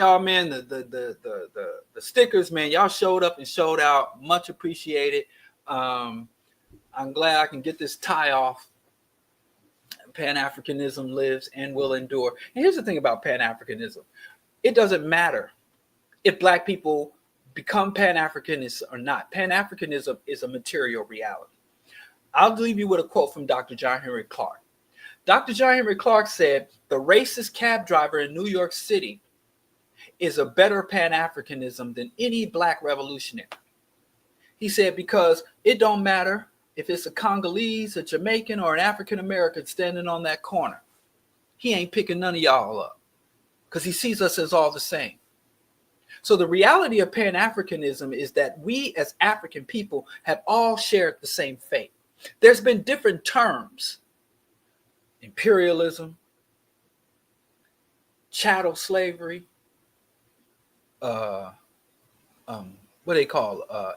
y'all, man. The stickers, man. Y'all showed up and showed out. Much appreciated. I'm glad I can get this tie off. Pan-Africanism lives and will endure. And here's the thing about Pan-Africanism. It doesn't matter if Black people become Pan-Africanists or not. Pan-Africanism is a material reality. I'll leave you with a quote from Dr. John Henry Clark. Dr. John Henry Clark said, the racist cab driver in New York City is a better Pan-Africanism than any Black revolutionary. He said, because it don't matter if it's a Congolese, a Jamaican, or an African-American standing on that corner. He ain't picking none of y'all up because he sees us as all the same. So the reality of Pan-Africanism is that we as African people have all shared the same fate. There's been different terms: imperialism, chattel slavery,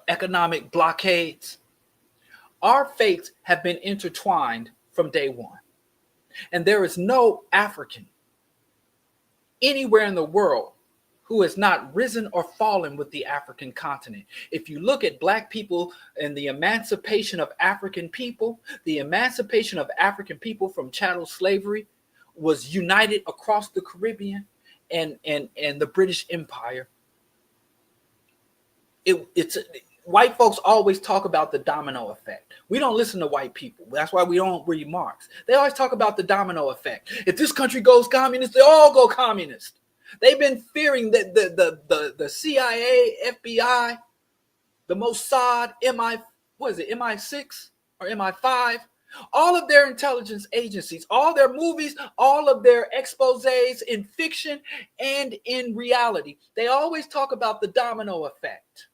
economic blockades. Our fates have been intertwined from day one. And there is no African anywhere in the world who has not risen or fallen with the African continent. If you look at Black people and the emancipation of African people, the emancipation of African people from chattel slavery was united across the Caribbean and the British Empire. White folks always talk about the domino effect. We don't listen to white people. That's why we don't read Marx. They always talk about the domino effect. If this country goes communist, they all go communist. They've been fearing that the CIA, FBI, the Mossad, MI6 or MI5, all of their intelligence agencies, all their movies, all of their exposés in fiction and in reality, they always talk about the domino effect.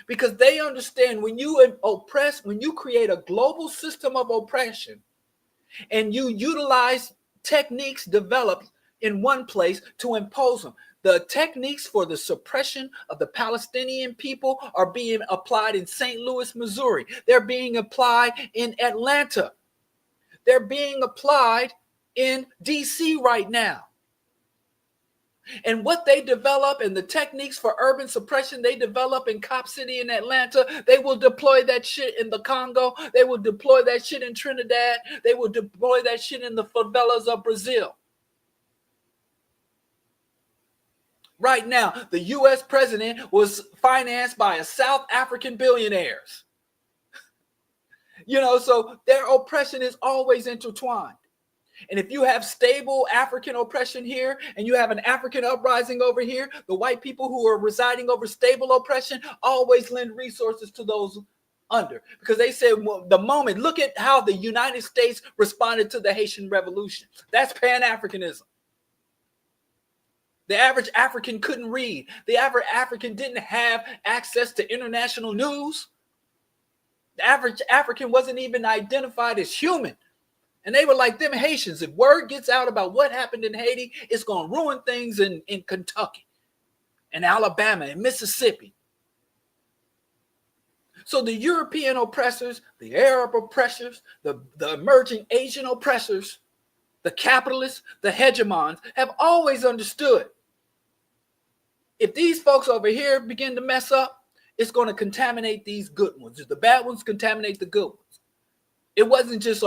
Because they understand when you oppress, when you create a global system of oppression and you utilize techniques developed in one place to impose them. The techniques for the suppression of the Palestinian people are being applied in St. Louis, Missouri. They're being applied in Atlanta. They're being applied in DC right now. And what they develop and the techniques for urban suppression they develop in Cop City in Atlanta, they will deploy that shit in the Congo. They will deploy that shit in Trinidad. They will deploy that shit in the favelas of Brazil. Right now, the U.S. president was financed by a South African billionaires. So their oppression is always intertwined. And if you have stable African oppression here and you have an African uprising over here, the white people who are residing over stable oppression always lend resources to those under. Because they said, well, look at how the United States responded to the Haitian Revolution. That's Pan-Africanism. The average African couldn't read. The average African didn't have access to international news. The average African wasn't even identified as human. And they were like, them Haitians, if word gets out about what happened in Haiti, it's going to ruin things in Kentucky and Alabama and Mississippi. So the European oppressors, the Arab oppressors, the emerging Asian oppressors, the capitalists, the hegemons have always understood. If these folks over here begin to mess up, it's going to contaminate these good ones. The bad ones contaminate the good ones. It wasn't just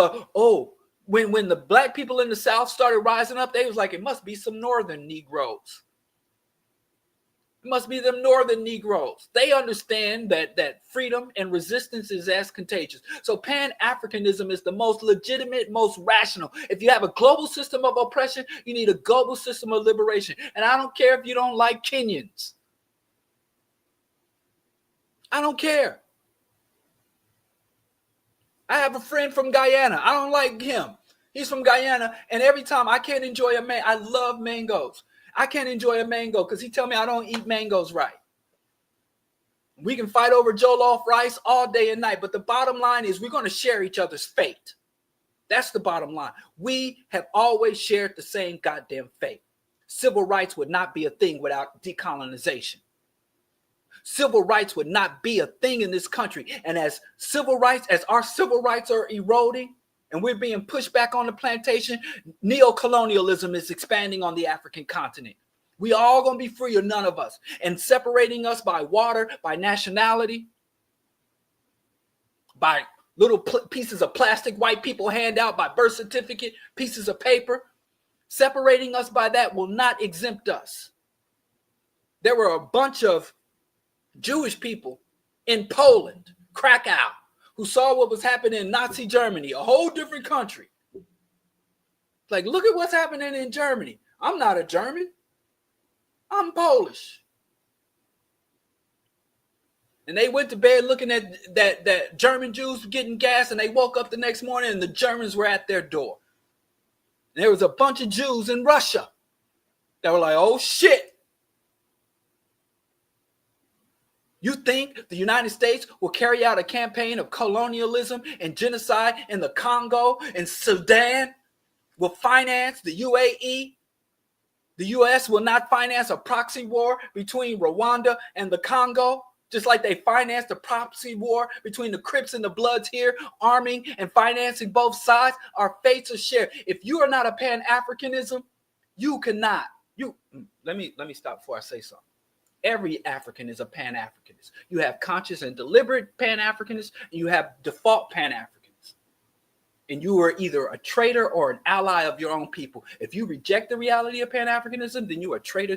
when the Black people in the South started rising up, they was like, it must be some Northern Negroes. It must be them Northern Negroes. They understand that freedom and resistance is as contagious. So Pan-Africanism is the most legitimate, most rational. If you have a global system of oppression, you need a global system of liberation. And I don't care if you don't like Kenyans. I don't care. I have a friend from Guyana. I don't like him. He's from Guyana, and every time I can't enjoy a mango. I love mangoes. I can't enjoy a mango because he tell me I don't eat mangoes right. We can fight over jollof rice all day and night, but the bottom line is we're going to share each other's fate. That's the bottom line. We have always shared the same goddamn fate. Civil rights would not be a thing without decolonization. Civil rights would not be a thing in this country. And as our civil rights are eroding and we're being pushed back on the plantation, neocolonialism is expanding on the African continent. We all gonna be free or none of us. And separating us by water, by nationality, by little pieces of plastic white people hand out, by birth certificate, pieces of paper, separating us by that will not exempt us. There were a bunch of Jewish people in Poland, Krakow, who saw what was happening in Nazi Germany, a whole different country. Like, look at what's happening in Germany. I'm not a German. I'm Polish. And they went to bed looking at that German Jews getting gas, and they woke up the next morning and the Germans were at their door. And there was a bunch of Jews in Russia that were like, oh shit. You think the United States will carry out a campaign of colonialism and genocide in the Congo and Sudan? Will finance the UAE? The US will not finance a proxy war between Rwanda and the Congo, just like they financed a proxy war between the Crips and the Bloods here, arming and financing both sides. Our fates are shared. If you are not a Pan-Africanism, you cannot. Let me stop before I say something. Every African is a Pan-Africanist. You have conscious and deliberate Pan-Africanists, and you have default Pan-Africanists. And you are either a traitor or an ally of your own people. If you reject the reality of Pan-Africanism, then you are a traitor to